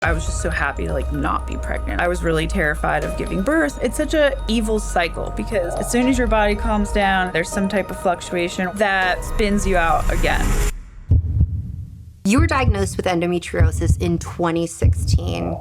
I was just so happy to not be pregnant. I was really terrified of giving birth. It's such an evil cycle because as soon as your body calms down, there's some type of fluctuation that spins you out again. You were diagnosed with endometriosis in 2016.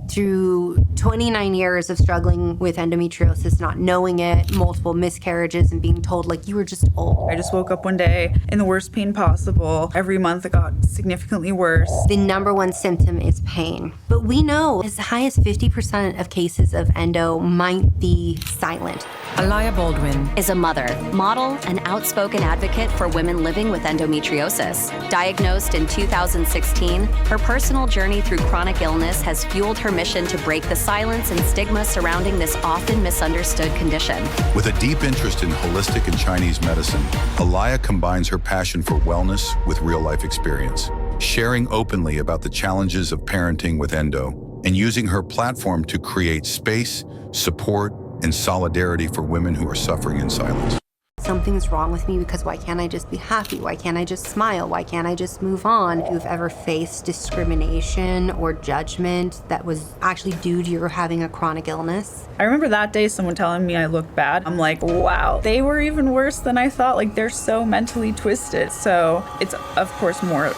Through 29 years of struggling with endometriosis, not knowing it, multiple miscarriages, and being told you were just old. I just woke up one day in the worst pain possible. Every month it got significantly worse. The number one symptom is pain. But we know as high as 50% of cases of endo might be silent. Alaia Baldwin is a mother, model, and outspoken advocate for women living with endometriosis. Diagnosed in 2016, her personal journey through chronic illness has fueled her mission to break the silence and stigma surrounding this often misunderstood condition. With a deep interest in holistic and Chinese medicine, Alaia combines her passion for wellness with real-life experience, sharing openly about the challenges of parenting with endo, and using her platform to create space, support, and solidarity for women who are suffering in silence. Something's wrong with me because why can't I just be happy? Why can't I just smile? Why can't I just move on? If you've ever faced discrimination or judgment that was actually due to your having a chronic illness? I remember that day someone telling me I looked bad. I'm like, wow, they were even worse than I thought. They're so mentally twisted. So it's, of course, more.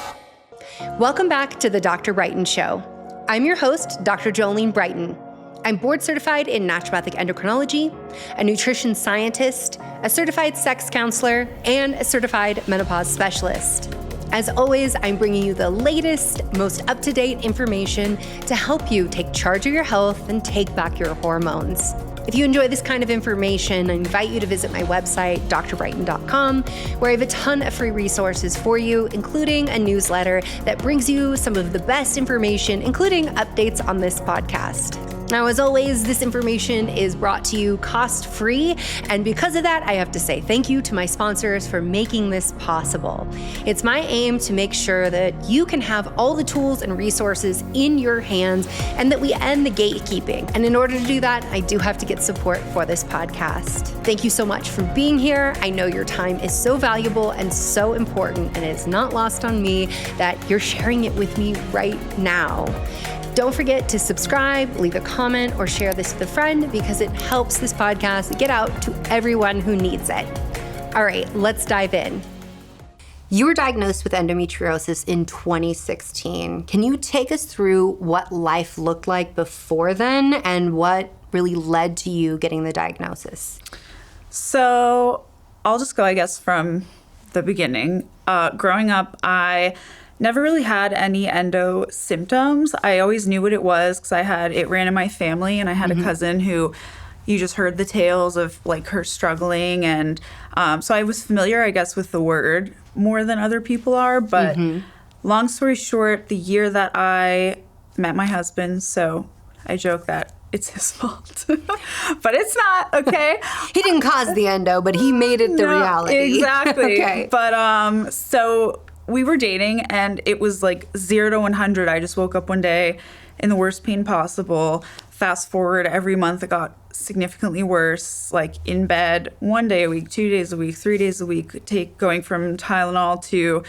Welcome back to the Dr. Brighten Show. I'm your host, Dr. Jolene Brighten. I'm board certified in naturopathic endocrinology, a nutrition scientist, a certified sex counselor, and a certified menopause specialist. As always, I'm bringing you the latest, most up-to-date information to help you take charge of your health and take back your hormones. If you enjoy this kind of information, I invite you to visit my website, drbrighten.com, where I have a ton of free resources for you, including a newsletter that brings you some of the best information, including updates on this podcast. Now, as always, this information is brought to you cost-free, and because of that, I have to say thank you to my sponsors for making this possible. It's my aim to make sure that you can have all the tools and resources in your hands and that we end the gatekeeping. And in order to do that, I do have to get support for this podcast. Thank you so much for being here. I know your time is so valuable and so important, and it's not lost on me that you're sharing it with me right now. Don't forget to subscribe, leave a comment, or share this with a friend because it helps this podcast get out to everyone who needs it. All right, let's dive in. You were diagnosed with endometriosis in 2016. Can you take us through what life looked like before then and what really led to you getting the diagnosis? So I'll just go, I guess, from the beginning. Growing up, I never really had any endo symptoms. I always knew what it was because it ran in my family, and I had a cousin who you just heard the tales of her struggling. And so I was familiar, I guess, with the word more than other people are. But long story short, the year that I met my husband, so I joke that it's his fault, but it's not, okay? He didn't cause the endo, but he made it the reality. Exactly. Okay. But so we were dating, and it was 0 to 100. I just woke up one day in the worst pain possible. Fast forward, every month it got significantly worse, in bed 1 day a week, 2 days a week, 3 days a week, going from Tylenol to,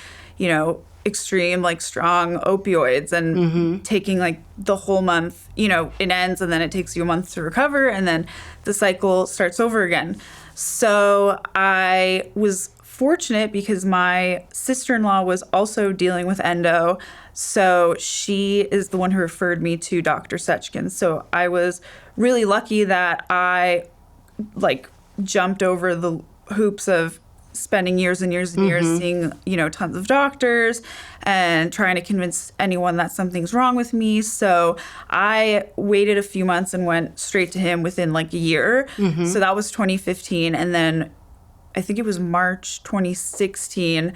extreme, strong opioids, and taking the whole month, it ends, and then it takes you a month to recover, and then the cycle starts over again. So I was fortunate because my sister-in-law was also dealing with endo, so she is the one who referred me to Dr. Setchkin. So I was really lucky that I jumped over the hoops of spending years and years and years seeing, tons of doctors and trying to convince anyone that something's wrong with me. So I waited a few months and went straight to him within a year. So that was 2015, and then I think it was March 2016,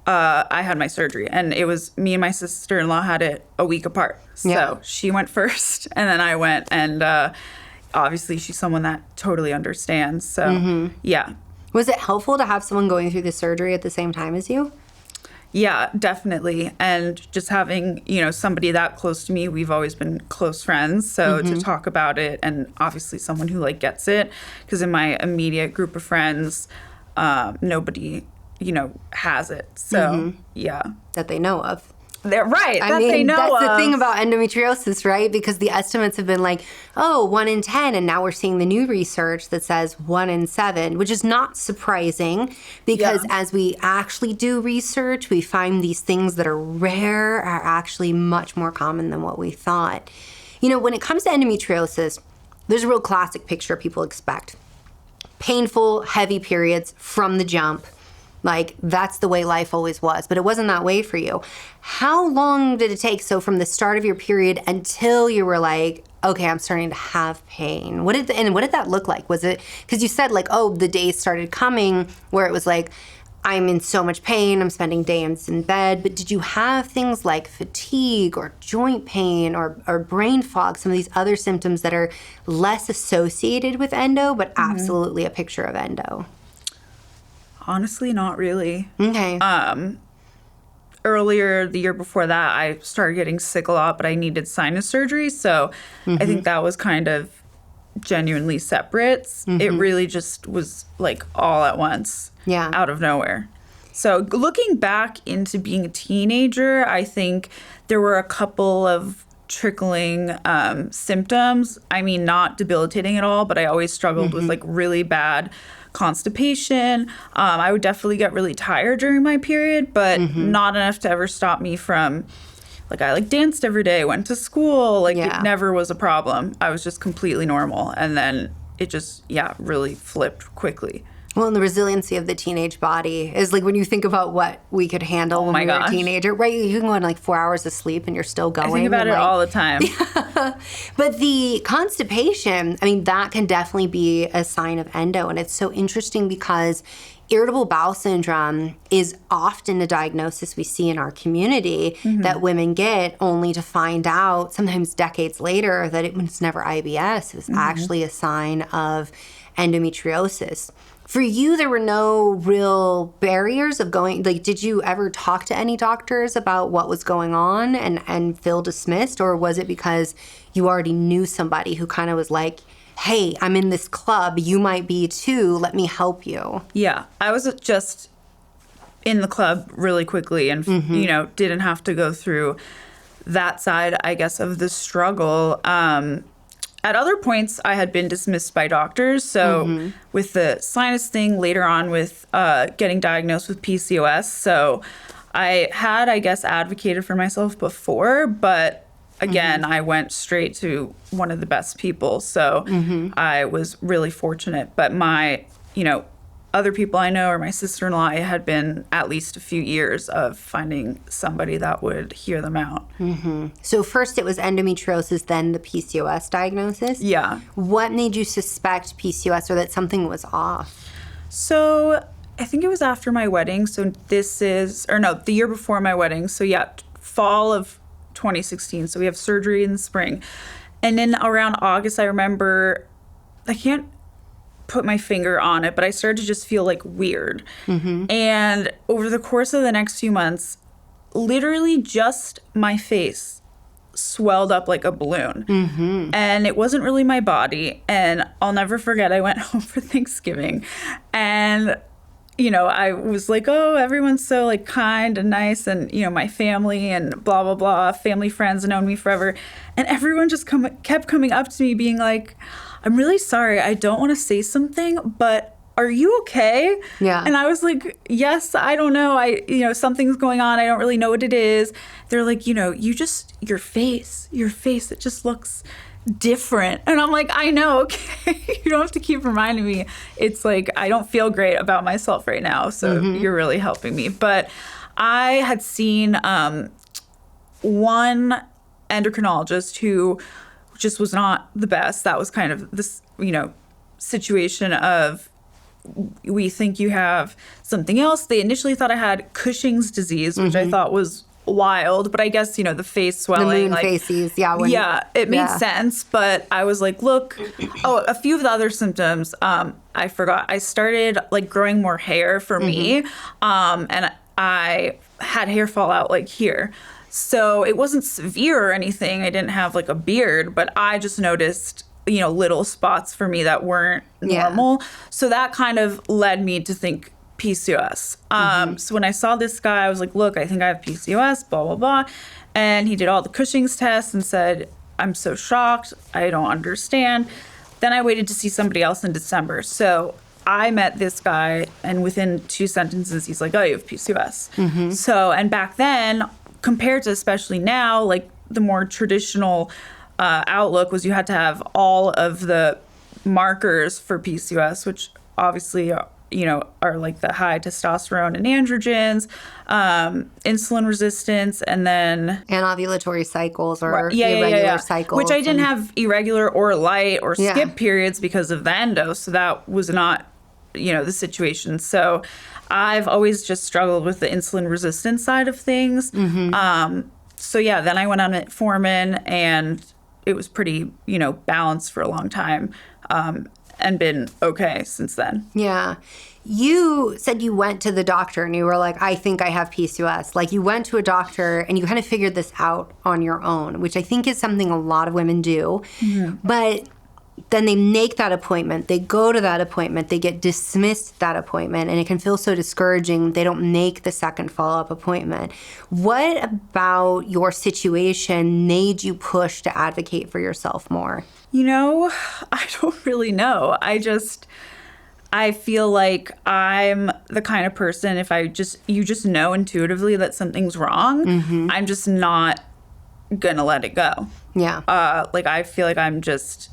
I had my surgery, and it was me and my sister-in-law had it a week apart. So she went first, and then I went, and obviously she's someone that totally understands. So, yeah. Was it helpful to have someone going through the surgery at the same time as you? Yeah, definitely. And just having, somebody that close to me, we've always been close friends. So to talk about it, and obviously someone who gets it, because in my immediate group of friends, nobody, has it. So, yeah. That they know of. They're right. I that mean, they know that's the of. thing about endometriosis, right? Because the estimates have been like, 1 in 10. And now we're seeing the new research that says 1 in 7, which is not surprising because as we actually do research, we find these things that are rare are actually much more common than what we thought. You know, when it comes to endometriosis, there's a real classic picture people expect. Painful, heavy periods from the jump. Like, that's the way life always was. But it wasn't that way for you. How long did it take, so from the start of your period until you were like, okay, I'm starting to have pain? What did that look like? Was it, because you said like, the days started coming where it was like, I'm in so much pain, I'm spending days in bed. But did you have things like fatigue or joint pain or brain fog, some of these other symptoms that are less associated with endo, but absolutely a picture of endo? Honestly, not really. Okay. Earlier, the year before that, I started getting sick a lot, but I needed sinus surgery. So I think that was kind of genuinely separate. It really just was like all at once, out of nowhere. So looking back into being a teenager, I think there were a couple of trickling symptoms. I mean, not debilitating at all, but I always struggled with like really bad constipation. I would definitely get really tired during my period, but not enough to ever stop me from, like, I like danced every day, went to school, like it never was a problem. I was just completely normal. And then it just, really flipped quickly. Well, and the resiliency of the teenage body is like when you think about what we could handle when we were a teenager, right? You can go on like 4 hours of sleep and you're still going. I think about it all the time. But the constipation, I mean, that can definitely be a sign of endo. And it's so interesting because irritable bowel syndrome is often a diagnosis we see in our community that women get, only to find out sometimes decades later that it was never IBS. It was actually a sign of endometriosis. For you, there were no real barriers of going, like, did you ever talk to any doctors about what was going on and feel dismissed? Or was it because you already knew somebody who kind of was like, hey, I'm in this club, you might be too, let me help you? Yeah, I was just in the club really quickly and, didn't have to go through that side, I guess, of the struggle. At other points, I had been dismissed by doctors. So with the sinus thing, later on with getting diagnosed with PCOS. So I had, I guess, advocated for myself before, but again, I went straight to one of the best people. So I was really fortunate. But my, other people I know, or my sister-in-law, it had been at least a few years of finding somebody that would hear them out. So first it was endometriosis, then the PCOS diagnosis? Yeah. What made you suspect PCOS or that something was off? So I think it was after my wedding. So the year before my wedding. So fall of 2016. So we have surgery in the spring. And then around August, I remember, I can't put my finger on it, but I started to just feel like weird. And over the course of the next few months, literally just my face swelled up like a balloon. And it wasn't really my body. And I'll never forget, I went home for Thanksgiving and I was like, oh, everyone's so like kind and nice, and my family and blah blah blah, family friends have known me forever, and everyone just kept coming up to me being like, I'm really sorry, I don't want to say something, but are you okay? Yeah. And I was like, yes, I don't know. Something's going on. I don't really know what it is. They're like, your face, it just looks different. And I'm like, I know, okay. You don't have to keep reminding me. It's like, I don't feel great about myself right now. So you're really helping me. But I had seen one endocrinologist who just was not the best. That was kind of this, situation of, we think you have something else. They initially thought I had Cushing's disease, which I thought was wild, but I guess, the face swelling. The moon faces, it made sense. But I was like, look, a few of the other symptoms, I forgot. I started like growing more hair for me, and I had hair fall out like here. So it wasn't severe or anything. I didn't have like a beard, but I just noticed, little spots for me that weren't normal. So that kind of led me to think PCOS. So when I saw this guy, I was like, look, I think I have PCOS, blah, blah, blah. And he did all the Cushing's tests and said, I'm so shocked. I don't understand. Then I waited to see somebody else in December. So I met this guy, and within 2 sentences, he's like, oh, you have PCOS. So, and back then, compared to especially now, like the more traditional outlook was you had to have all of the markers for PCOS, which obviously are like the high testosterone and androgens, insulin resistance, and then anovulatory cycles or irregular cycles. Which I didn't have irregular or light or skip periods because of the endo, so that was not, the situation. So I've always just struggled with the insulin resistance side of things. Then I went on metformin, and it was pretty, balanced for a long time. And been okay since then. Yeah. You said you went to the doctor and you were like, I think I have PCOS. Like you went to a doctor and you kind of figured this out on your own, which I think is something a lot of women do. But then they make that appointment, they go to that appointment, they get dismissed at that appointment, and it can feel so discouraging. They don't make the second follow-up appointment. What about your situation made you push to advocate for yourself more? I don't really know. I feel like I'm the kind of person, if you just know intuitively that something's wrong, I'm just not gonna let it go. Yeah. I feel like I'm just,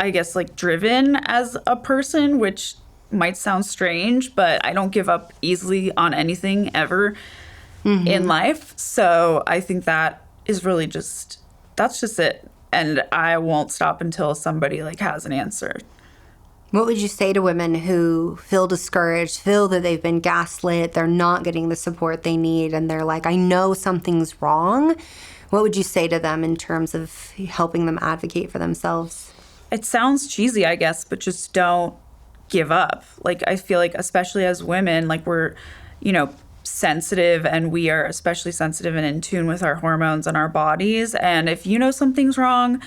I guess, like driven as a person, which might sound strange, but I don't give up easily on anything ever in life. So I think that is really that's just it. And I won't stop until somebody has an answer. What would you say to women who feel discouraged, feel that they've been gaslit, they're not getting the support they need, and they're like, I know something's wrong? What would you say to them in terms of helping them advocate for themselves? It sounds cheesy, I guess, but just don't give up. I feel like, especially as women, we're, sensitive, and we are especially sensitive and in tune with our hormones and our bodies. And if you know something's wrong,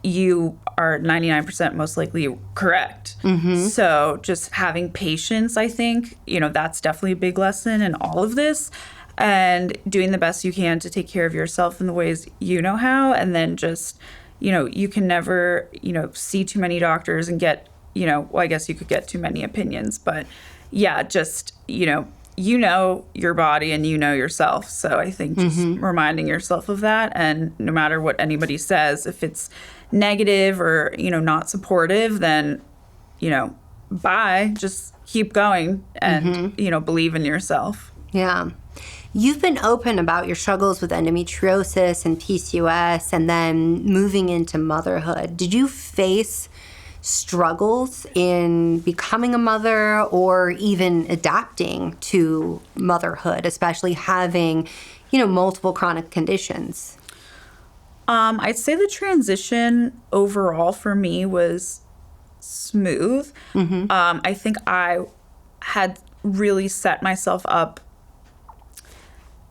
you are 99% most likely correct. So just having patience, I think, that's definitely a big lesson in all of this, and doing the best you can to take care of yourself in the ways you know how. And then just, you can never, see too many doctors and get, I guess you could get too many opinions, but just, you know your body and you know yourself. So I think just reminding yourself of that, and no matter what anybody says, if it's negative or, not supportive, then, bye, just keep going and, believe in yourself. Yeah. You've been open about your struggles with endometriosis and PCOS and then moving into motherhood. Did you face struggles in becoming a mother or even adapting to motherhood, especially having, multiple chronic conditions? I'd say the transition overall for me was smooth. I think I had really set myself up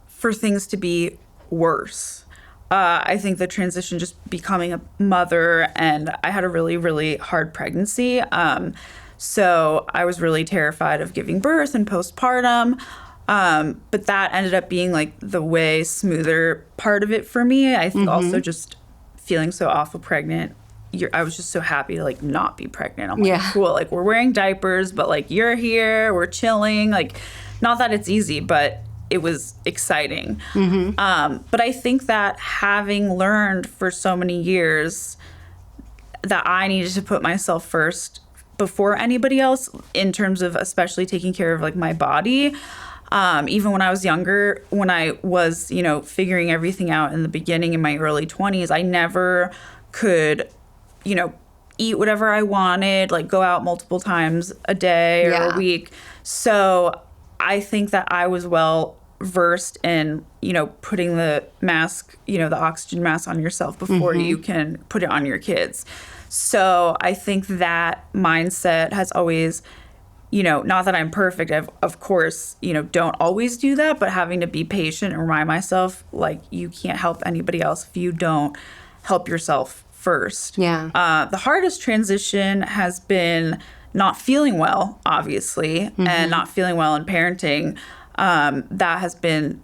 for things to be worse. I think the transition, just becoming a mother, and I had a really, really hard pregnancy. So I was really terrified of giving birth and postpartum. But that ended up being the way smoother part of it for me. I think also just feeling so awful pregnant. I was just so happy to not be pregnant. I'm cool. We're wearing diapers, but you're here, we're chilling. Not that it's easy, but it was exciting. But I think that having learned for so many years that I needed to put myself first before anybody else in terms of especially taking care of my body. Even when I was younger, when I was, figuring everything out in the beginning in my early 20s, I never could, eat whatever I wanted, go out multiple times a day or a week. So I think that I was well versed in, putting the mask, the oxygen mask on yourself before you can put it on your kids. So I think that mindset has always, not that I'm perfect, of course, don't always do that, but having to be patient and remind myself, you can't help anybody else if you don't help yourself first. Yeah. The hardest transition has been not feeling well, obviously, and not feeling well in parenting, that has been,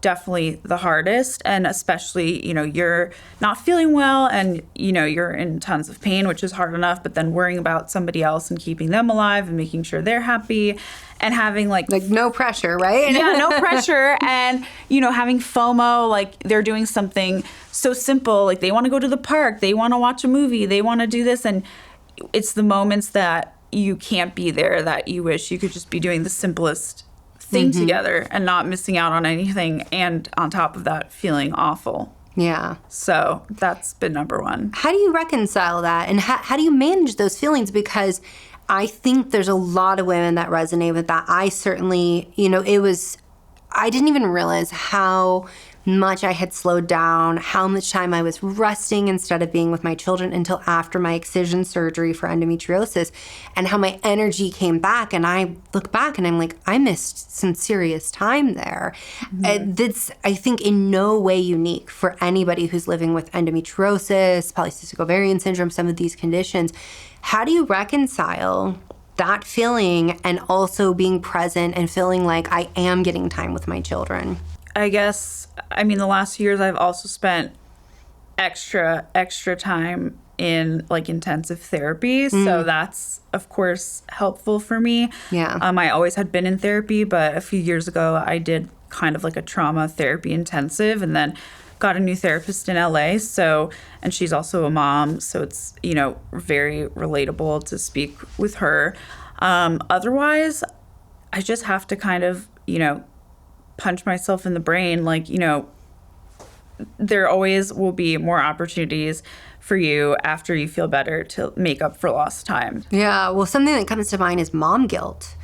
definitely the hardest. And especially, you're not feeling well and, you're in tons of pain, which is hard enough, but then worrying about somebody else and keeping them alive and making sure they're happy and having like no pressure, right? Yeah, no pressure. And, having FOMO, like they're doing something so simple, like they want to go to the park, they want to watch a movie, they want to do this. And it's the moments that you can't be there that you wish you could just be doing the simplest thing together and not missing out on anything. And on top of that, feeling awful. Yeah. So that's been number one. How do you reconcile that? And how do you manage those feelings? Because I think there's a lot of women that resonate with that. I certainly, I didn't even realize how much I had slowed down, how much time I was resting instead of being with my children until after my excision surgery for endometriosis, and how my energy came back. And I look back and I'm like, I missed some serious time there. That's, I think, in no way unique for anybody who's living with endometriosis, polycystic ovarian syndrome, some of these conditions. How do you reconcile that feeling and also being present and feeling like I am getting time with my children? I guess, the last few years I've also spent extra time in like intensive therapy. So that's, of course, helpful for me. Yeah. I always had been in therapy, but a few years ago I did kind of like a trauma therapy intensive and then got a new therapist in LA. So, and she's also a mom. So it's, very relatable to speak with her. Otherwise, I just have to kind of, punch myself in the brain. Like, there always will be more opportunities for you after you feel better to make up for lost time. Yeah. Well, something that comes to mind is mom guilt.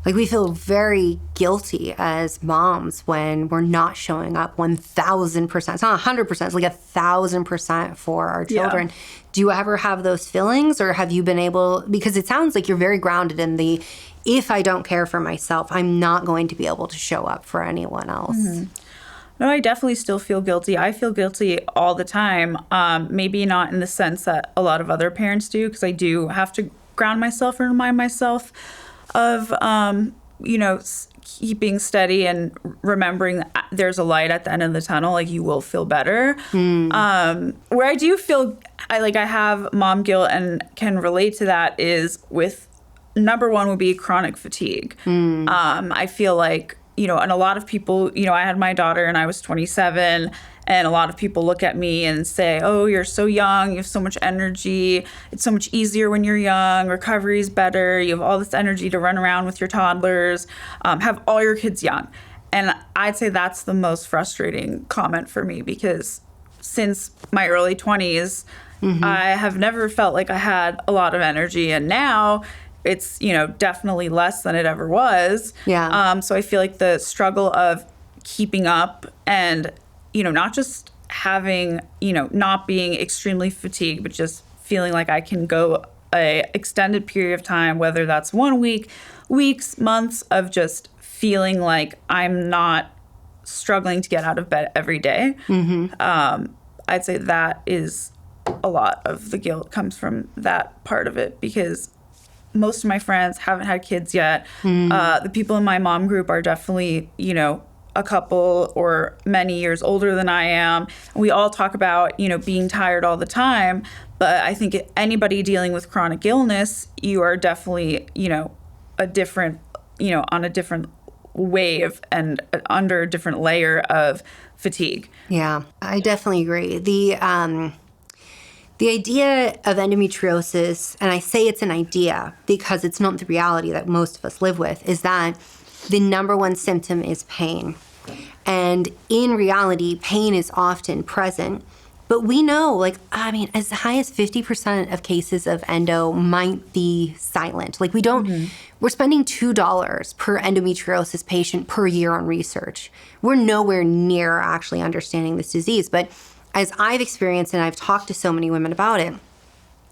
Like, we feel very guilty as moms when we're not showing up 1,000%. It's not 100%, it's like 1,000% for our children. Yeah. Do you ever have those feelings, or have you been able, because it sounds like you're very grounded in the, if I don't care for myself, I'm not going to be able to show up for anyone else. No, I definitely still feel guilty. I feel guilty all the time. Maybe not in the sense that a lot of other parents do, because I do have to ground myself and remind myself of, keeping steady and remembering that there's a light at the end of the tunnel. Like, you will feel better. Where I do feel I have mom guilt and can relate to that is with, number one would be chronic fatigue. I feel like, and a lot of people, I had my daughter and I was 27, and a lot of people look at me and say, oh, you're so young, you have so much energy, it's so much easier when you're young, recovery is better, you have all this energy to run around with your toddlers, have all your kids young. And I'd say that's the most frustrating comment for me, because since my early 20s, I have never felt like I had a lot of energy, and now it's, definitely less than it ever was. Yeah. So I feel like the struggle of keeping up and, not just having, not being extremely fatigued, but just feeling like I can go a extended period of time, whether that's 1 week, weeks, months, of just feeling like I'm not struggling to get out of bed every day. I'd say that is a lot of the guilt comes from that part of it, because most of my friends haven't had kids yet. The people in my mom group are definitely, a couple or many years older than I am. We all talk about, being tired all the time. But I think anybody dealing with chronic illness, you are definitely, a different, on a different wave and under a different layer of fatigue. Yeah, I definitely agree. The idea of endometriosis, and I say it's an idea because it's not the reality that most of us live with, is that the number one symptom is pain. And in reality, pain is often present. But we know, as high as 50% of cases of endo might be silent. Like, we don't, we're spending $2 per endometriosis patient per year on research. We're nowhere near actually understanding this disease. But as I've experienced, and I've talked to so many women about it,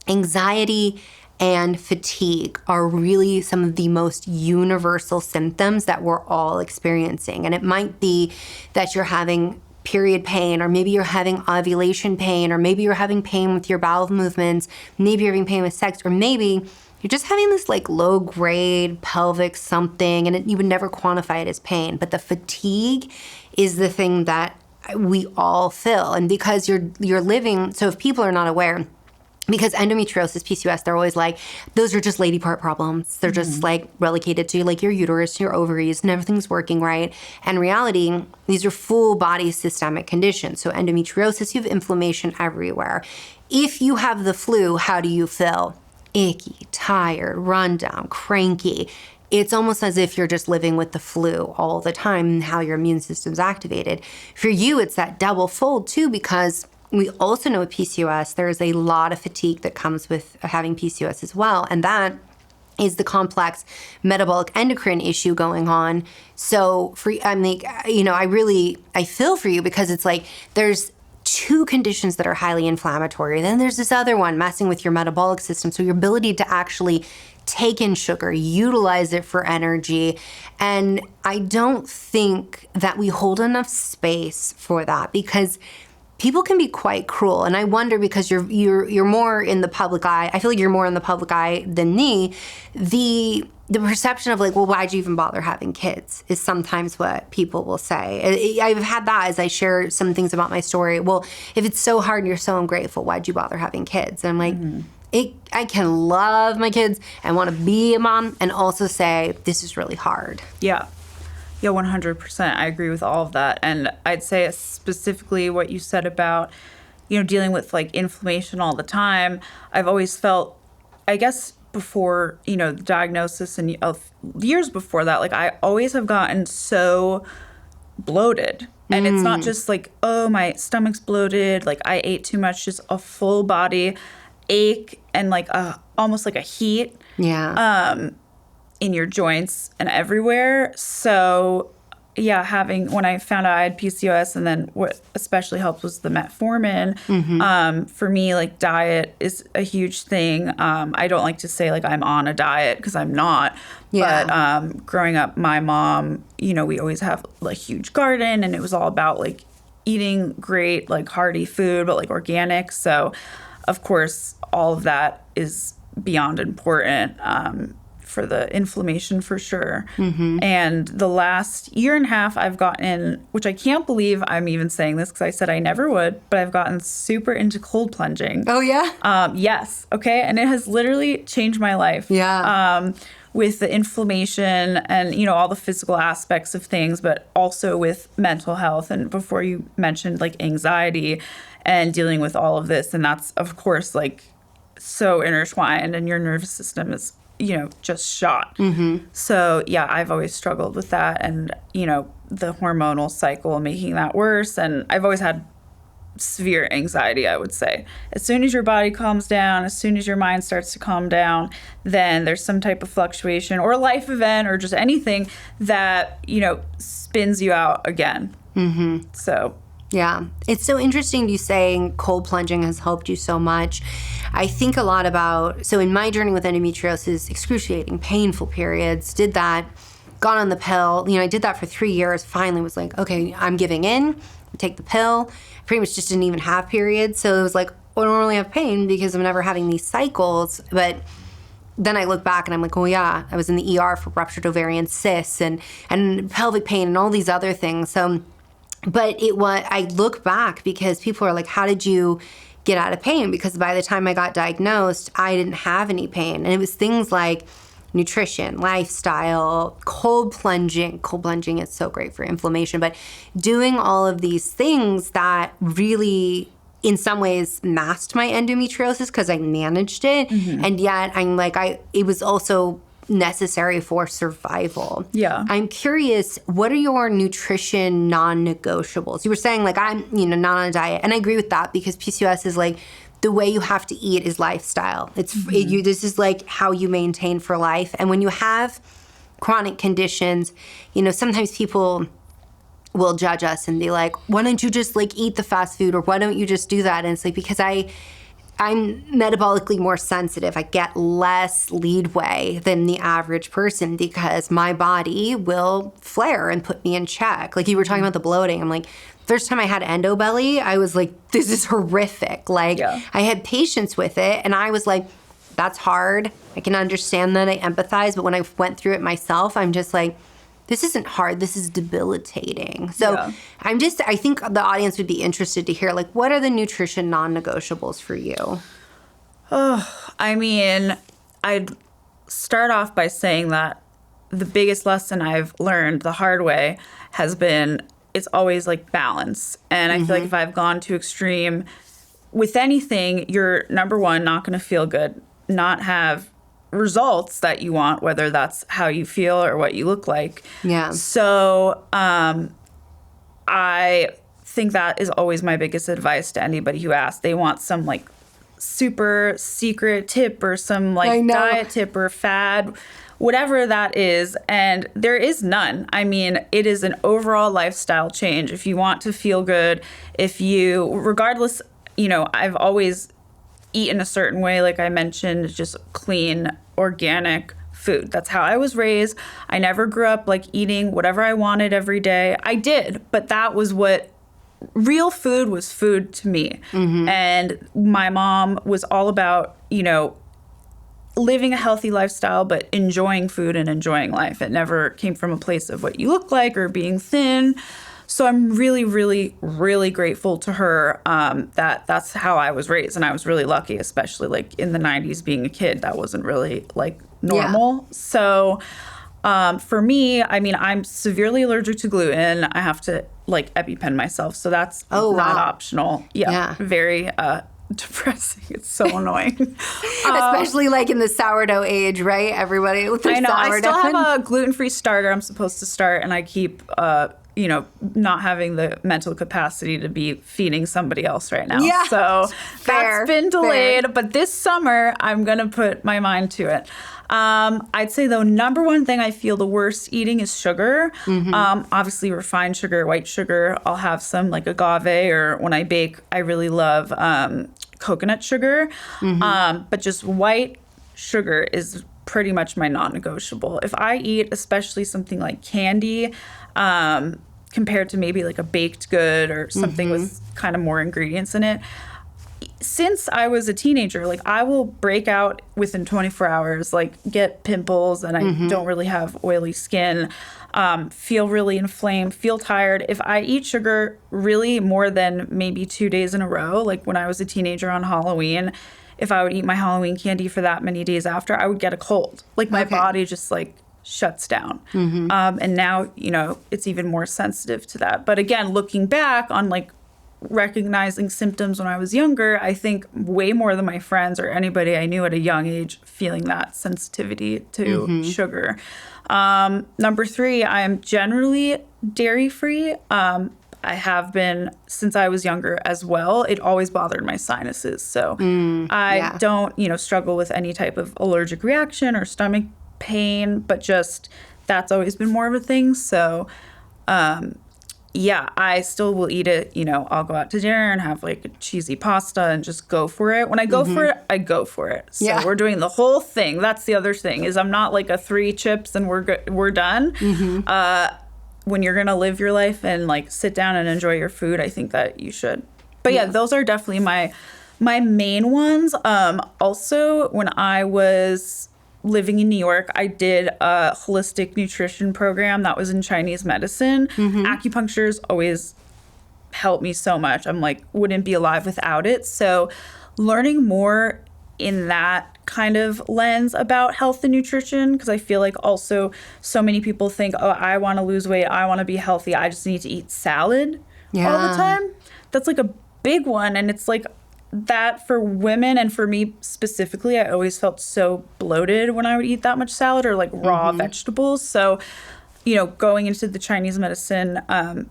anxiety and fatigue are really some of the most universal symptoms that we're all experiencing. And it might be that you're having period pain, or maybe you're having ovulation pain, or maybe you're having pain with your bowel movements, maybe you're having pain with sex, or maybe you're just having this like low grade pelvic something, and you would never quantify it as pain. But the fatigue is the thing that we all feel. And because you're living, so if people are not aware, because endometriosis, PCOS, they're always like, those are just lady part problems. They're just like relegated to like your uterus, your ovaries, and everything's working right. And in reality, these are full body systemic conditions. So endometriosis, you have inflammation everywhere. If you have the flu, how do you feel? Icky, tired, run down, cranky. It's almost as if you're just living with the flu all the time and how your immune system's activated. For you, it's that double fold too, because we also know with PCOS, there's a lot of fatigue that comes with having PCOS as well. And that is the complex metabolic endocrine issue going on. So I'm like, I feel for you, because it's like, there's two conditions that are highly inflammatory. Then there's this other one messing with your metabolic system. So your ability to actually take in sugar, utilize it for energy. And I don't think that we hold enough space for that, because people can be quite cruel. And I wonder, because you're more in the public eye, I feel like you're more in the public eye than me, the perception of like, well, why'd you even bother having kids is sometimes what people will say. I've had that as I share some things about my story. Well, if it's so hard and you're so ungrateful, why'd you bother having kids? And I'm like, I can love my kids and want to be a mom and also say, this is really hard. Yeah. Yeah, 100%. I agree with all of that. And I'd say specifically what you said about, dealing with like inflammation all the time. I've always felt, I guess before, the diagnosis and years before that, like I always have gotten so bloated. And it's not just like, oh, my stomach's bloated, like I ate too much, just a full body ache and like almost like a heat. Yeah. In your joints and everywhere. So yeah, when I found out I had PCOS, and then what especially helped was the metformin. For me, like diet is a huge thing. I don't like to say like I'm on a diet, because I'm not. Yeah. But growing up, my mom, we always have a huge garden, and it was all about like eating great, like hearty food, but like organic. So of course, all of that is beyond important. For the inflammation for sure. And the last year and a half I've gotten, which I can't believe I'm even saying this because I said I never would, but I've gotten super into cold plunging. Oh yeah? Yes. Okay. And it has literally changed my life. Yeah. With the inflammation and, all the physical aspects of things, but also with mental health. And before you mentioned like anxiety and dealing with all of this. And that's of course like so intertwined, and your nervous system is just shot. So yeah, I've always struggled with that, and the hormonal cycle making that worse. And I've always had severe anxiety, I would say. As soon as your body calms down, as soon as your mind starts to calm down, then there's some type of fluctuation or life event or just anything that spins you out again. So yeah. It's so interesting you saying cold plunging has helped you so much. I think a lot about, so in my journey with endometriosis, excruciating, painful periods, did that, got on the pill. I did that for 3 years, finally was like, okay, I'm giving in, take the pill. Pretty much just didn't even have periods. So it was like, well, I don't really have pain because I'm never having these cycles. But then I look back and I'm like, oh yeah, I was in the ER for ruptured ovarian cysts and pelvic pain and all these other things. So, but I look back because people are like, how did you get out of pain? Because by the time I got diagnosed, I didn't have any pain. And it was things like nutrition, lifestyle, cold plunging. Cold plunging is so great for inflammation, but doing all of these things that really, in some ways, masked my endometriosis because I managed it. And yet I'm like, it was also necessary for survival. Yeah. I'm curious, what are your nutrition non-negotiables? You were saying like I'm, not on a diet, and I agree with that because PCOS is like the way you have to eat is lifestyle. It's this is like how you maintain for life. And when you have chronic conditions, sometimes people will judge us and be like, why don't you just like eat the fast food, or why don't you just do that? And it's like, because I'm metabolically more sensitive. I get less leadway than the average person because my body will flare and put me in check. Like you were talking about the bloating. I'm like, first time I had endo belly, I was like, this is horrific. Like I had patience with it, and I was like, that's hard. I can understand that. I empathize. But when I went through it myself, I'm just like, this isn't hard. This is debilitating. So I think the audience would be interested to hear, like, what are the nutrition non-negotiables for you? Oh, I mean, I'd start off by saying that the biggest lesson I've learned the hard way has been it's always like balance. And I feel like if I've gone too extreme with anything, you're number one, not going to feel good, not have results that you want, whether that's how you feel or what you look like. Yeah. So I think that is always my biggest advice to anybody who asks. They want some like super secret tip or some like diet tip or fad, whatever that is. And there is none. I mean, it is an overall lifestyle change. If you want to feel good, regardless, I've always eaten a certain way, like I mentioned, just clean, organic food. That's how I was raised. I never grew up like eating whatever I wanted every day. I did, but that was what real food was food to me. And my mom was all about, living a healthy lifestyle, but enjoying food and enjoying life. It never came from a place of what you look like or being thin. So I'm really, really, really grateful to her that that's how I was raised. And I was really lucky, especially like in the 90s being a kid. That wasn't really like normal. Yeah. So for me, I mean, I'm severely allergic to gluten. I have to like EpiPen myself. So that's not optional. Yeah. Very depressing. It's so annoying. Especially like in the sourdough age, right? Everybody with their sourdough. I still have a gluten-free starter I'm supposed to start, and I keep not having the mental capacity to be feeding somebody else right now. Yeah. So that's been delayed. But this summer, I'm going to put my mind to it. I'd say the number one thing I feel the worst eating is sugar. Obviously refined sugar, white sugar. I'll have some like agave, or when I bake, I really love coconut sugar. But just white sugar is pretty much my non-negotiable. If I eat especially something like candy, compared to maybe like a baked good or something with kind of more ingredients in it, since I was a teenager, like I will break out within 24 hours, like get pimples, and I don't really have oily skin, feel really inflamed, feel tired. If I eat sugar really more than maybe 2 days in a row, like when I was a teenager on Halloween, if I would eat my Halloween candy for that many days after, I would get a cold. Like my body just like shuts down. And now, it's even more sensitive to that. But again, looking back on like recognizing symptoms when I was younger, I think way more than my friends or anybody I knew at a young age feeling that sensitivity to sugar. Number 3, I am generally dairy-free. I have been since I was younger as well. It always bothered my sinuses. So I don't, struggle with any type of allergic reaction or stomach pain, but just that's always been more of a thing. So I still will eat it. I'll go out to dinner and have like a cheesy pasta and just go for it. When I go for it, I go for it. So we're doing the whole thing. That's the other thing, is I'm not like a 3 chips and we're done. When you're going to live your life and like sit down and enjoy your food, I think that you should. But those are definitely my main ones. Also, when I was living in New York, I did a holistic nutrition program that was in Chinese medicine. Acupuncture's always helped me so much. I'm like, wouldn't be alive without it. So learning more in that kind of lens about health and nutrition, because I feel like also so many people think, oh, I want to lose weight, I want to be healthy, I just need to eat salad all the time. That's like a big one. And it's like, that for women, and for me specifically, I always felt so bloated when I would eat that much salad or like raw vegetables. So, going into the Chinese medicine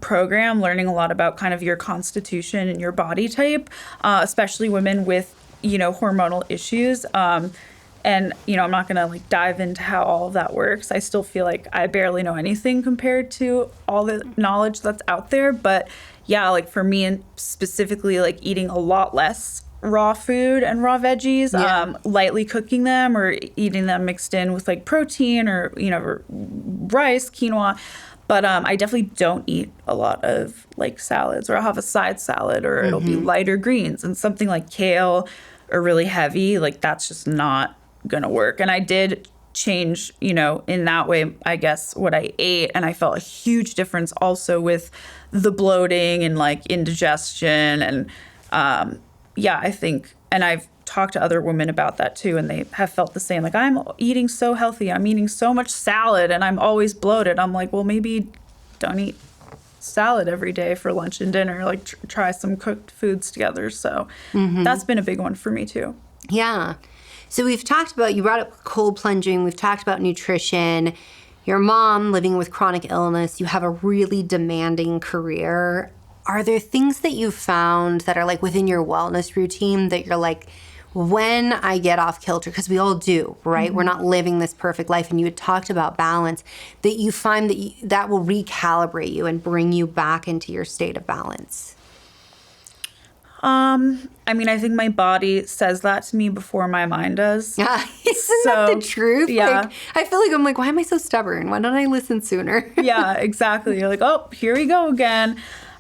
program, learning a lot about kind of your constitution and your body type, especially women with, hormonal issues. And, I'm not going to like dive into how all of that works. I still feel like I barely know anything compared to all the knowledge that's out there. But like for me, and specifically like eating a lot less raw food and raw veggies, lightly cooking them or eating them mixed in with like protein or, rice, quinoa. But I definitely don't eat a lot of like salads, or I'll have a side salad, or it'll be lighter greens, and something like kale or really heavy, like that's just not gonna work. And I did change, you know, in that way, I guess, what I ate. And I felt a huge difference also with the bloating and like indigestion. And I think, and I've talked to other women about that too, and they have felt the same. Like, I'm eating so healthy, I'm eating so much salad, and I'm always bloated. I'm like, well, maybe don't eat salad every day for lunch and dinner. Like, try some cooked foods together. So that's been a big one for me too. Yeah. So we've talked about, you brought up cold plunging, we've talked about nutrition, your mom living with chronic illness, you have a really demanding career. Are there things that you've found that are like within your wellness routine that you're like, when I get off kilter, because we all do, right? We're not living this perfect life. And you had talked about balance, that you find that that will recalibrate you and bring you back into your state of balance. I mean, I think my body says that to me before my mind does. Isn't that the truth? Yeah. Like, I feel like I'm like, why am I so stubborn? Why don't I listen sooner? Yeah, exactly. You're like, oh, here we go again.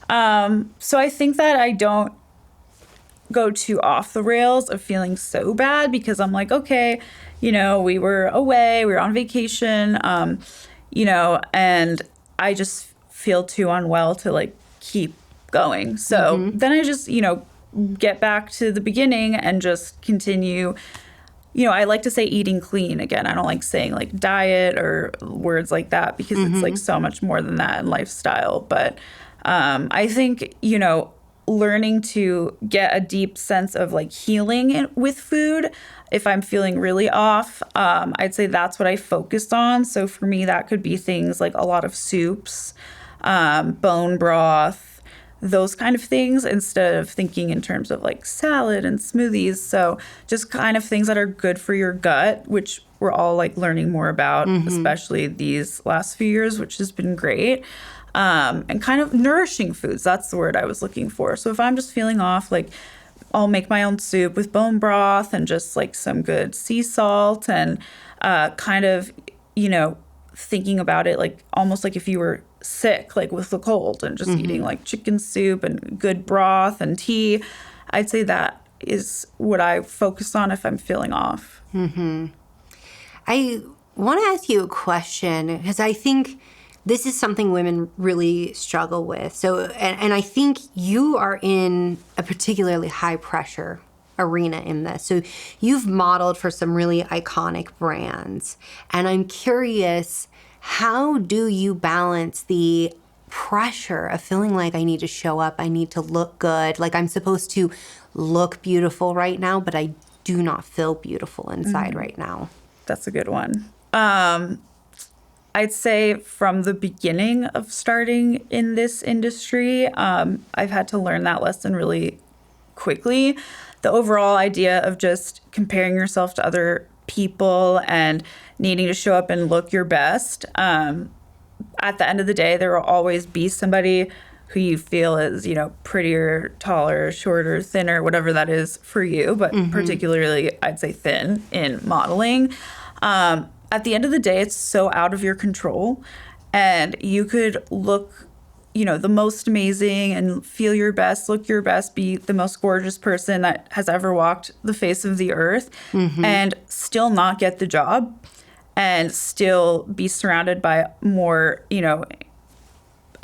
So I think that I don't go too off the rails of feeling so bad, because I'm like, okay, you know, we were away, we were on vacation, you know, and I just feel too unwell to like keep going. So then I just, you know, get back to the beginning and just continue. You know, I like to say eating clean again. I don't like saying like diet or words like that, because it's like so much more than that in lifestyle. But I think, you know, learning to get a deep sense of like healing with food. If I'm feeling really off, I'd say that's what I focused on. So for me, that could be things like a lot of soups, bone broth, those kind of things, instead of thinking in terms of like salad and smoothies. So just kind of things that are good for your gut, which we're all like learning more about, especially these last few years, which has been great. And kind of nourishing foods. That's the word I was looking for. So if I'm just feeling off, like I'll make my own soup with bone broth and just like some good sea salt, and kind of, you know, thinking about it like almost like if you were sick, like with the cold, and just eating like chicken soup and good broth and tea. I'd say that is what I focus on if I'm feeling off. I want to ask you a question, because I think this is something women really struggle with. So, and I think you are in a particularly high pressure arena in this. So you've modeled for some really iconic brands. And I'm curious, how do you balance the pressure of feeling like I need to show up, I need to look good, like I'm supposed to look beautiful right now, but I do not feel beautiful inside right now? That's a good one. I'd say from the beginning of starting in this industry, I've had to learn that lesson really quickly. The overall idea of just comparing yourself to other people and needing to show up and look your best. At the end of the day, there will always be somebody who you feel is, you know, prettier, taller, shorter, thinner, whatever that is for you, but particularly I'd say thin in modeling. At the end of the day, it's so out of your control, and you could look, you know, the most amazing and feel your best, look your best, be the most gorgeous person that has ever walked the face of the earth, and still not get the job, and still be surrounded by more, you know,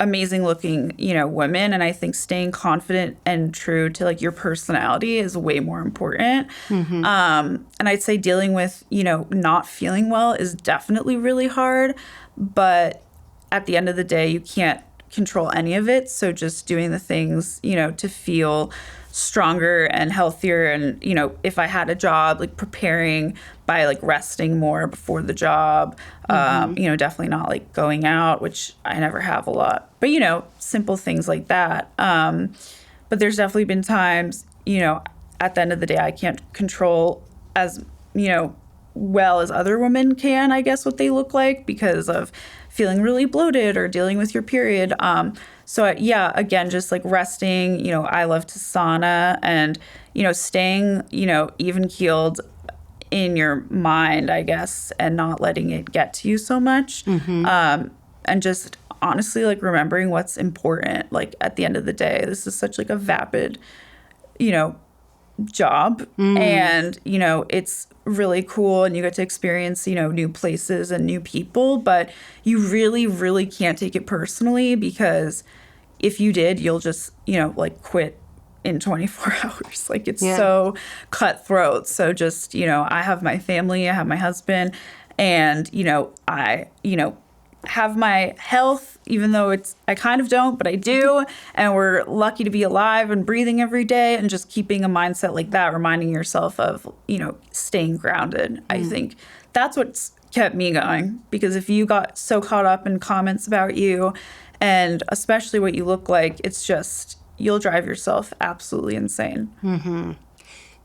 amazing looking, you know, women. And I think staying confident and true to like your personality is way more important. And I'd say dealing with, you know, not feeling well is definitely really hard, but at the end of the day, you can't control any of it. So just doing the things, you know, to feel stronger and healthier. And, you know, if I had a job, like preparing by like resting more before the job, you know, definitely not like going out, which I never have a lot, but, you know, simple things like that. But there's definitely been times, you know, at the end of the day, I can't control as, you know, well as other women can, I guess, what they look like because of feeling really bloated or dealing with your period. So yeah, again, just like resting, you know, I love to sauna and, you know, staying, you know, even keeled in your mind, I guess, and not letting it get to you so much. And just honestly, like remembering what's important, like at the end of the day, this is such like a vapid, you know, job. And, you know, it's really cool and you get to experience, you know, new places and new people, but you really, really can't take it personally, because if you did, you'll just, you know, like quit in 24 hours. Like it's so cutthroat. So just, you know, I have my family, I have my husband, and, you know, I, you know, have my health, even though I kind of don't, but I do. And we're lucky to be alive and breathing every day, and just keeping a mindset like that, reminding yourself of, you know, staying grounded. I think that's what's kept me going, because if you got so caught up in comments about you, and especially what you look like, it's just, you'll drive yourself absolutely insane.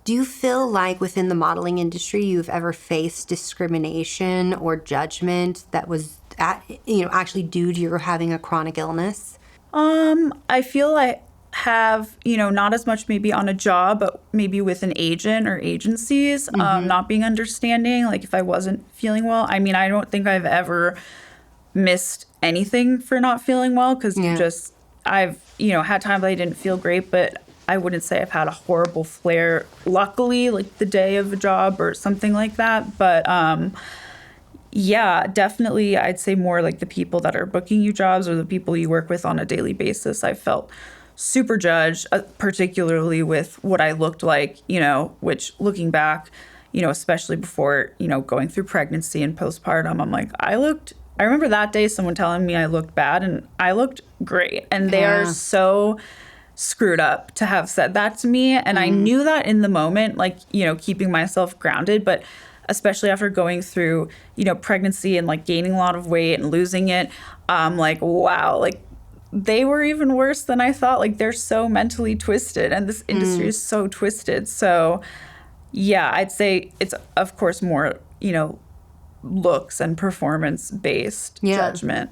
Do you feel like within the modeling industry you've ever faced discrimination or judgment that was actually due to your having a chronic illness? I feel I have, you know, not as much maybe on a job, but maybe with an agent or agencies, not being understanding, like if I wasn't feeling well. I mean, I don't think I've ever missed anything for not feeling well, because I've, you know, had times I didn't feel great, but I wouldn't say I've had a horrible flare, luckily, like the day of a job or something like that. But yeah, definitely I'd say more like the people that are booking you jobs or the people you work with on a daily basis. I felt super judged, particularly with what I looked like, you know, which looking back, you know, especially before, you know, going through pregnancy and postpartum, I'm like, I remember that day someone telling me I looked bad, and I looked great. And they are so screwed up to have said that to me. And I knew that in the moment, like, you know, keeping myself grounded, but especially after going through, you know, pregnancy and like gaining a lot of weight and losing it, like, wow, like they were even worse than I thought. Like they're so mentally twisted, and this industry is so twisted. So yeah, I'd say it's of course more, you know, looks and performance based judgment.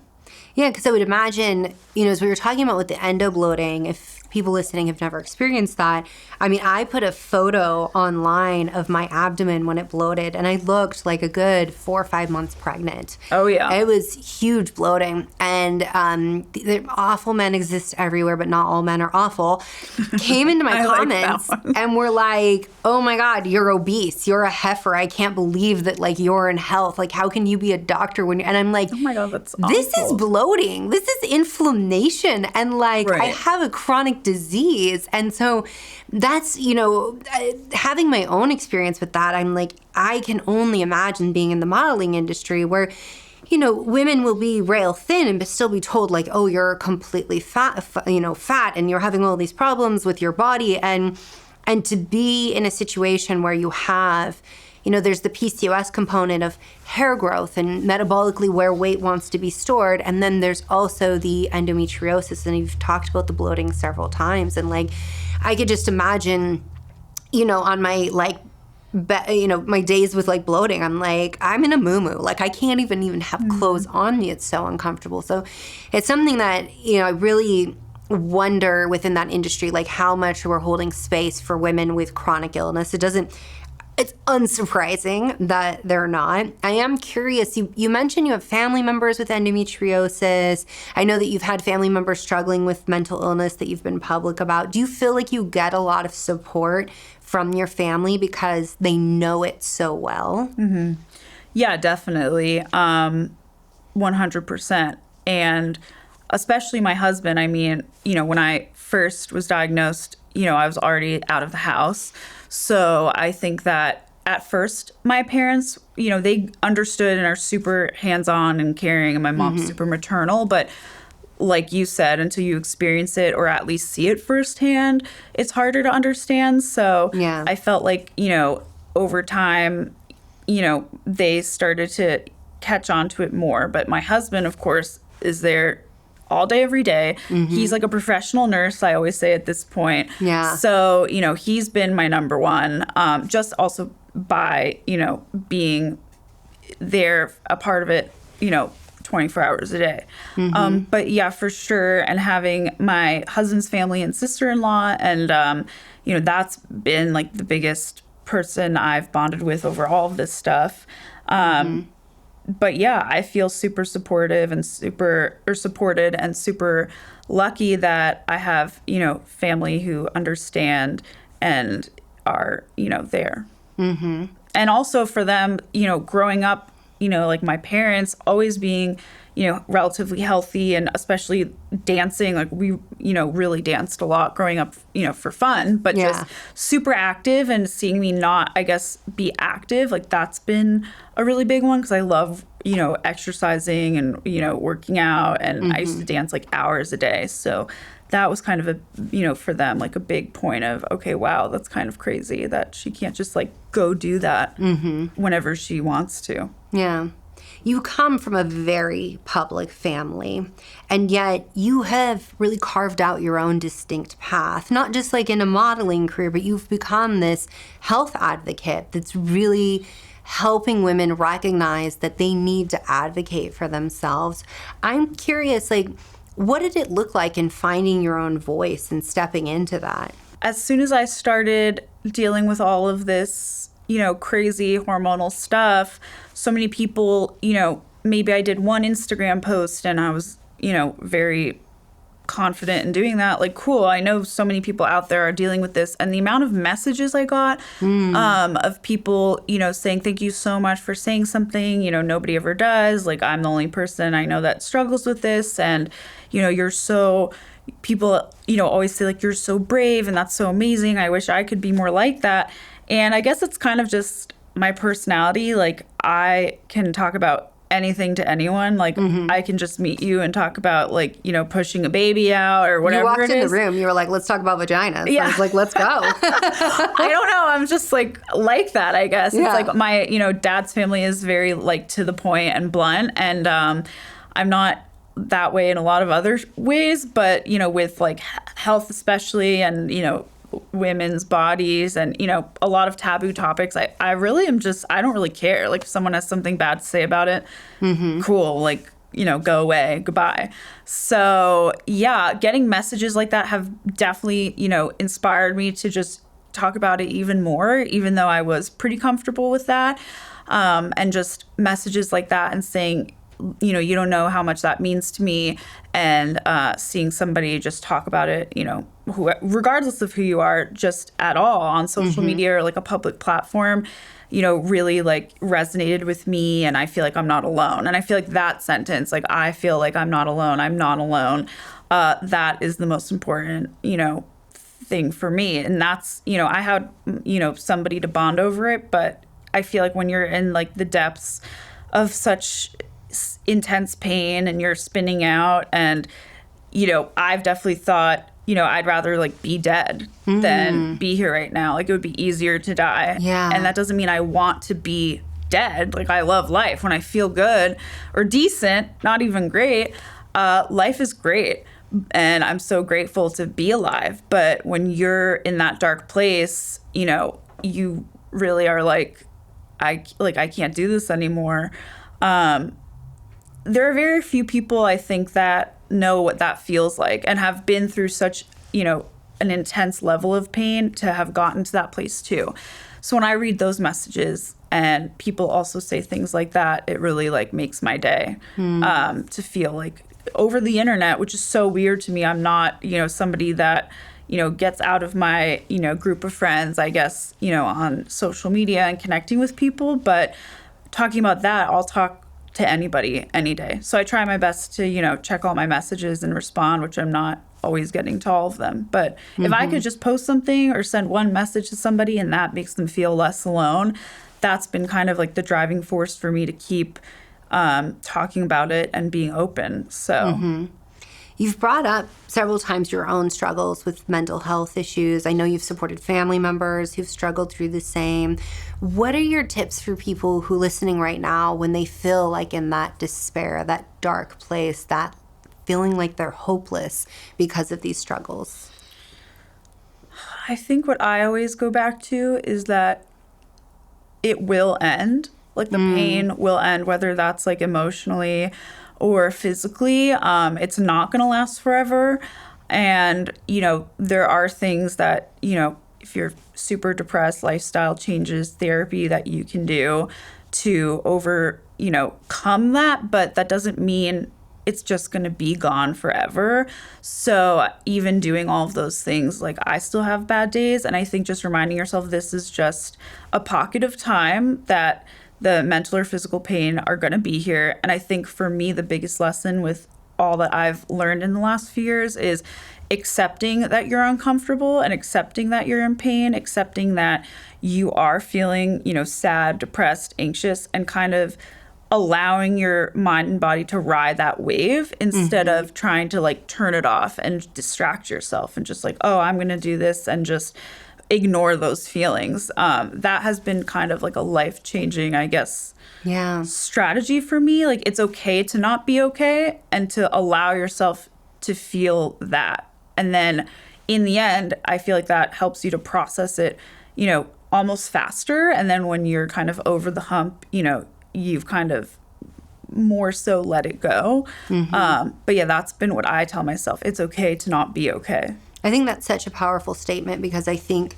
Yeah, because I would imagine, you know, as we were talking about with the endo bloating, if people listening have never experienced that, I mean, I put a photo online of my abdomen when it bloated, and I looked like a good 4 or 5 months pregnant. Oh, yeah. It was huge bloating. And the awful men exist everywhere, but not all men are awful. Came into my comments and were like, oh my God, you're obese. You're a heifer. I can't believe that, like, you're in health. Like, how can you be a doctor when you're... And I'm like, oh my God, that's awful. This is bloating. This is inflammation. And, like, I have a chronic disease. And so that's, you know, having my own experience with that, I'm like, I can only imagine being in the modeling industry where, you know, women will be rail thin and still be told like, oh, you're completely fat, and you're having all these problems with your body. And to be in a situation where you have, you know, there's the PCOS component of hair growth and metabolically where weight wants to be stored. And then there's also the endometriosis. And you've talked about the bloating several times. And like, I could just imagine, you know, on my like, my days with like bloating, I'm like, I'm in a muumuu. Like I can't even have clothes on me. It's so uncomfortable. So it's something that, you know, I really wonder within that industry, like how much we're holding space for women with chronic illness. It's unsurprising that they're not. I am curious, you mentioned you have family members with endometriosis. I know that you've had family members struggling with mental illness that you've been public about. Do you feel like you get a lot of support from your family because they know it so well? Mm-hmm. Yeah, definitely. 100%. And especially my husband, I mean, you know, when I first was diagnosed, you know, I was already out of the house. So I think that at first my parents, you know, they understood and are super hands-on and caring, and my mom's super maternal. But like you said, until you experience it or at least see it firsthand, it's harder to understand. So I felt like, you know, over time, you know, they started to catch on to it more. But my husband, of course, is there all day, every day. He's like a professional nurse, I always say at this point. Yeah. So, you know, he's been my number one, just also by, you know, being there, a part of it, you know, 24 hours a day. But yeah, for sure. And having my husband's family and sister-in-law, and, you know, that's been like the biggest person I've bonded with over all of this stuff. But yeah, I feel super supportive and supported and super lucky that I have, you know, family who understand and are, there. Mm-hmm. And also for them, growing up, like my parents always being, relatively healthy, and especially dancing, like we, really danced a lot growing up, for fun, but just super active, and seeing me not, I guess, be active, like that's been a really big one, because I love, exercising and, working out, and I used to dance like hours a day. So that was kind of a, for them, like a big point of, okay, wow, that's kind of crazy that she can't just like go do that whenever she wants to. Yeah. You come from a very public family, and yet you have really carved out your own distinct path, not just like in a modeling career, but you've become this health advocate that's really helping women recognize that they need to advocate for themselves. I'm curious, like, what did it look like in finding your own voice and stepping into that? As soon as I started dealing with all of this, crazy hormonal stuff, so many people, maybe I did one Instagram post and I was, very confident in doing that. Like, cool, I know so many people out there are dealing with this. And the amount of messages I got of people, saying, thank you so much for saying something, nobody ever does. Like, I'm the only person I know that struggles with this. And, you're so... People, always say, like, you're so brave and that's so amazing. I wish I could be more like that. And I guess it's kind of just my personality. Like, I can talk about anything to anyone. Like, I can just meet you and talk about, like, pushing a baby out or whatever it is. You walked in the room, you were like, let's talk about vaginas. Yeah. I was like, let's go. I don't know. I'm just, like that, I guess. Yeah. It's like my, dad's family is very, like, to the point and blunt. And I'm not that way in a lot of other ways, but with like health especially, and women's bodies, and a lot of taboo topics, I really am just, I don't really care. Like, if someone has something bad to say about it, cool, like, go away, goodbye. So yeah, getting messages like that have definitely inspired me to just talk about it even more, even though I was pretty comfortable with that. And just messages like that and saying, you don't know how much that means to me, and seeing somebody just talk about it, regardless of who you are, just at all on social media or like a public platform, really like resonated with me, and I feel like I'm not alone. And I feel like that sentence, like, I feel like I'm not alone, that is the most important, thing for me. And that's, I had, somebody to bond over it, but I feel like when you're in like the depths of such intense pain and you're spinning out, and I've definitely thought I'd rather like be dead than be here right now. Like, it would be easier to die. And that doesn't mean I want to be dead. Like, I love life. When I feel good or decent, not even great, life is great, and I'm so grateful to be alive. But when you're in that dark place, you really are like, I can't do this anymore. There are very few people, I think, that know what that feels like and have been through such, an intense level of pain to have gotten to that place too. So when I read those messages and people also say things like that, it really like makes my day, to feel like over the internet, which is so weird to me. I'm not, somebody that, gets out of my, group of friends, I guess, on social media and connecting with people. But talking about that, I'll talk to anybody any day. So I try my best to, check all my messages and respond, which I'm not always getting to all of them. But if I could just post something or send one message to somebody and that makes them feel less alone, that's been kind of like the driving force for me to keep talking about it and being open. So You've brought up several times your own struggles with mental health issues. I know you've supported family members who've struggled through the same. What are your tips for people who are listening right now when they feel like in that despair, that dark place, that feeling like they're hopeless because of these struggles? I think what I always go back to is that it will end. Like, the pain will end, whether that's like emotionally or physically. It's not going to last forever. And, there are things that, if you're super depressed, lifestyle changes, therapy that you can do to come that. But that doesn't mean it's just going to be gone forever. So even doing all of those things, like I still have bad days. And I think just reminding yourself this is just a pocket of time, that the mental or physical pain are going to be here. And I think for me, the biggest lesson with all that I've learned in the last few years is accepting that you're uncomfortable and accepting that you're in pain, accepting that you are feeling, sad, depressed, anxious, and kind of allowing your mind and body to ride that wave instead of trying to like turn it off and distract yourself and just like, oh, I'm going to do this and just ignore those feelings. That has been kind of like a life-changing, I guess, strategy for me. Like, it's okay to not be okay and to allow yourself to feel that. And then in the end, I feel like that helps you to process it, almost faster. And then when you're kind of over the hump, you've kind of more so let it go. But yeah, that's been what I tell myself. It's okay to not be okay. I think that's such a powerful statement, because I think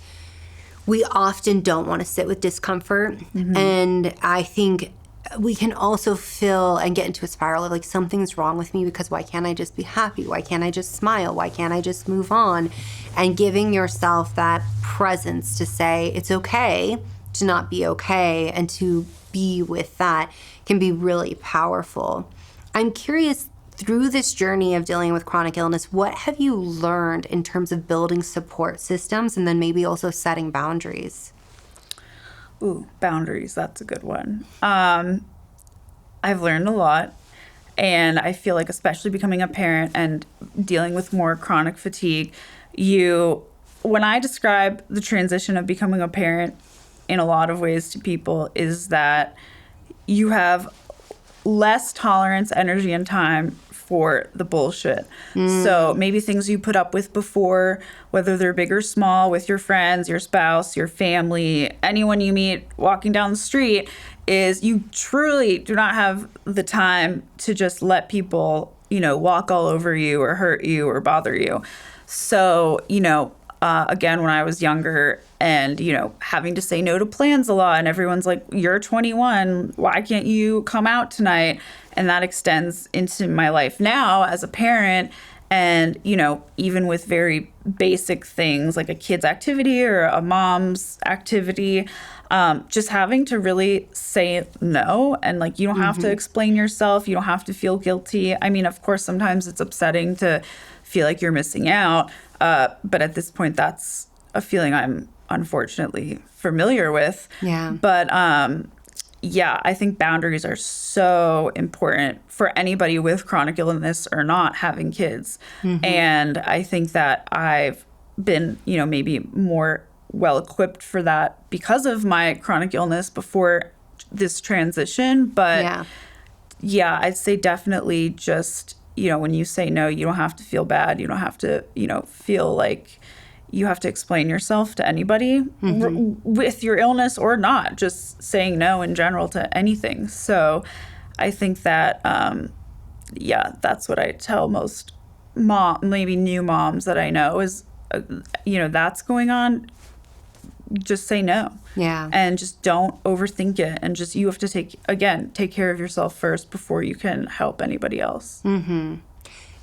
we often don't want to sit with discomfort. And I think we can also feel and get into a spiral of like, something's wrong with me, because why can't I just be happy? Why can't I just smile? Why can't I just move on? And giving yourself that presence to say it's okay to not be okay, and to be with that can be really powerful. I'm curious, through this journey of dealing with chronic illness, what have you learned in terms of building support systems and then maybe also setting boundaries? Ooh, boundaries. That's a good one. I've learned a lot. And I feel like, especially becoming a parent and dealing with more chronic fatigue, when I describe the transition of becoming a parent in a lot of ways to people, is that you have less tolerance, energy, and time for the bullshit. So maybe things you put up with before, whether they're big or small, with your friends, your spouse, your family, anyone you meet walking down the street, is you truly do not have the time to just let people, walk all over you or hurt you or bother you. So, again, when I was younger and, having to say no to plans a lot, and everyone's like, you're 21, why can't you come out tonight? And that extends into my life now as a parent. And, even with very basic things like a kid's activity or a mom's activity, just having to really say no. And like, you don't have to explain yourself. You don't have to feel guilty. I mean, of course, sometimes it's upsetting to feel like you're missing out. But at this point, that's a feeling I'm unfortunately familiar with. Yeah. But I think boundaries are so important for anybody with chronic illness or not having kids. And I think that I've been, maybe more well equipped for that because of my chronic illness before this transition. But I'd say definitely just, when you say no, you don't have to feel bad. You don't have to, feel like you have to explain yourself to anybody with your illness or not, just saying no in general to anything. So I think that, that's what I tell most maybe new moms that I know is, that's going on. Just say no. Yeah. And just don't overthink it. And just, you have to take care of yourself first before you can help anybody else.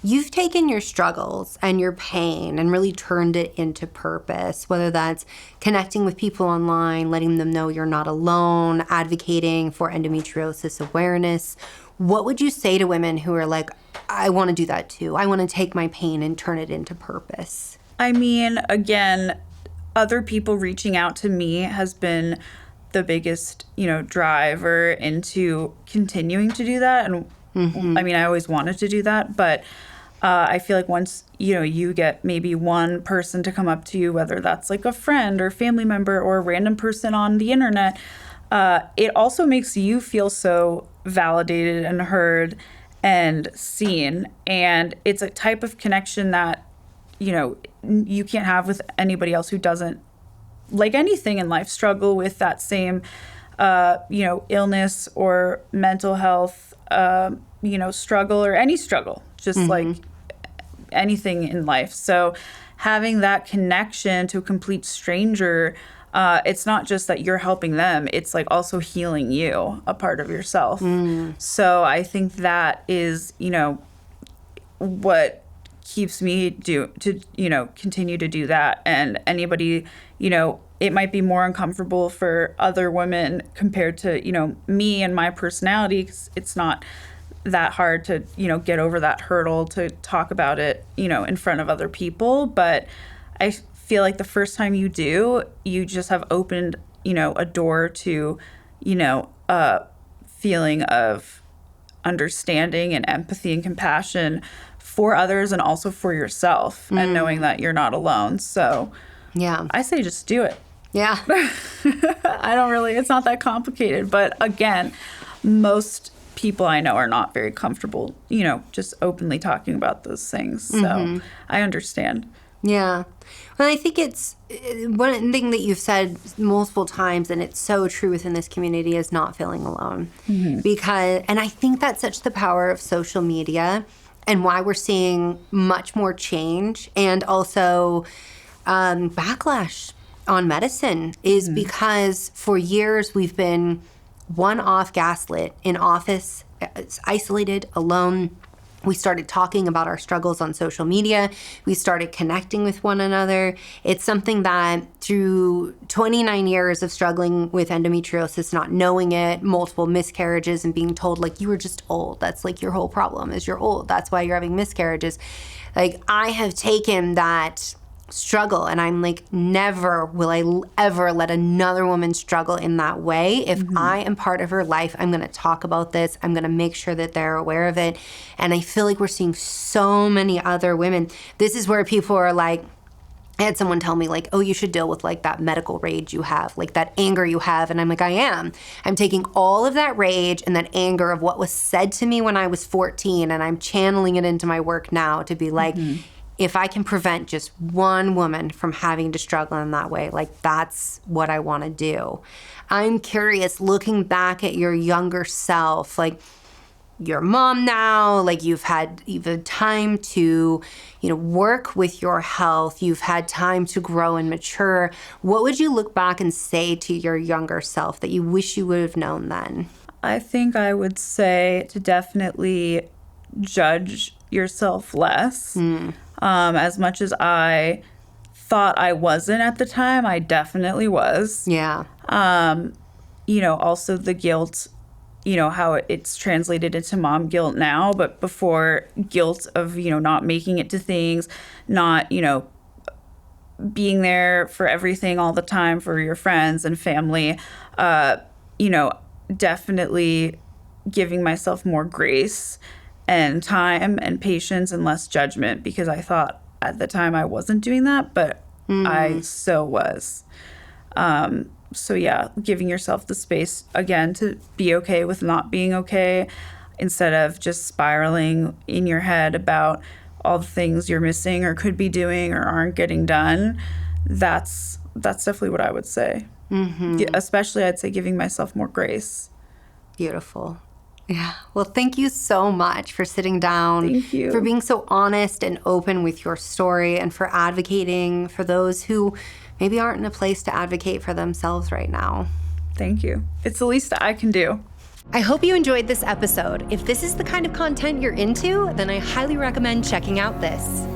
You've taken your struggles and your pain and really turned it into purpose, whether that's connecting with people online, letting them know you're not alone, advocating for endometriosis awareness. What would you say to women who are like, I want to do that too. I want to take my pain and turn it into purpose? I mean, again, other people reaching out to me has been the biggest, driver into continuing to do that. And I mean, I always wanted to do that, but I feel like once, you get maybe one person to come up to you, whether that's like a friend or family member or a random person on the internet, it also makes you feel so validated and heard and seen. And it's a type of connection that, you can't have with anybody else who doesn't, like anything in life, struggle with that same, illness or mental health, struggle or any struggle, just like anything in life. So having that connection to a complete stranger, it's not just that you're helping them, it's like also healing you, a part of yourself. So I think that is, what keeps me to continue to do that. And anybody, it might be more uncomfortable for other women compared to, me and my personality, 'cause it's not that hard to, get over that hurdle to talk about it, in front of other people. But I feel like the first time you do, you just have opened, a door to, a feeling of understanding and empathy and compassion for others and also for yourself, and knowing that you're not alone. So yeah, I say just do it. Yeah. It's not that complicated. But again, most people I know are not very comfortable, just openly talking about those things. So I understand. Yeah. Well, I think it's one thing that you've said multiple times, and it's so true within this community, is not feeling alone. And I think that's such the power of social media, and why we're seeing much more change and also backlash on medicine is because for years we've been one-off gaslit in office, isolated, alone. We started talking about our struggles on social media. We started connecting with one another. It's something that through 29 years of struggling with endometriosis, not knowing it, multiple miscarriages, and being told, like, you were just old. That's like your whole problem is you're old. That's why you're having miscarriages. Like, I have taken that struggle, and I'm like, never will I ever let another woman struggle in that way. If I am part of her life, I'm going to talk about this. I'm going to make sure that they're aware of it. And I feel like we're seeing so many other women. This is where people are like, I had someone tell me, like, oh, you should deal with, like, that medical rage you have, like that anger you have. And I'm like, I am. I'm taking all of that rage and that anger of what was said to me when I was 14, and I'm channeling it into my work now to be like, if I can prevent just one woman from having to struggle in that way, like, that's what I want to do. I'm curious, looking back at your younger self, like, your mom now, like, you've had time to, work with your health. You've had time to grow and mature. What would you look back and say to your younger self that you wish you would have known then? I think I would say to definitely judge yourself less. As much as I thought I wasn't at the time, I definitely was. Yeah. Also the guilt, how it's translated into mom guilt now, but before, guilt of, not making it to things, not, being there for everything all the time for your friends and family, definitely giving myself more grace and time and patience and less judgment, because I thought at the time I wasn't doing that, but I so was. So yeah, giving yourself the space again to be okay with not being okay, instead of just spiraling in your head about all the things you're missing or could be doing or aren't getting done. That's definitely what I would say. Especially, I'd say giving myself more grace. Beautiful. Yeah. Well, thank you so much for sitting down. Thank you. For being so honest and open with your story, and for advocating for those who maybe aren't in a place to advocate for themselves right now. Thank you. It's the least I can do. I hope you enjoyed this episode. If this is the kind of content you're into, then I highly recommend checking out this.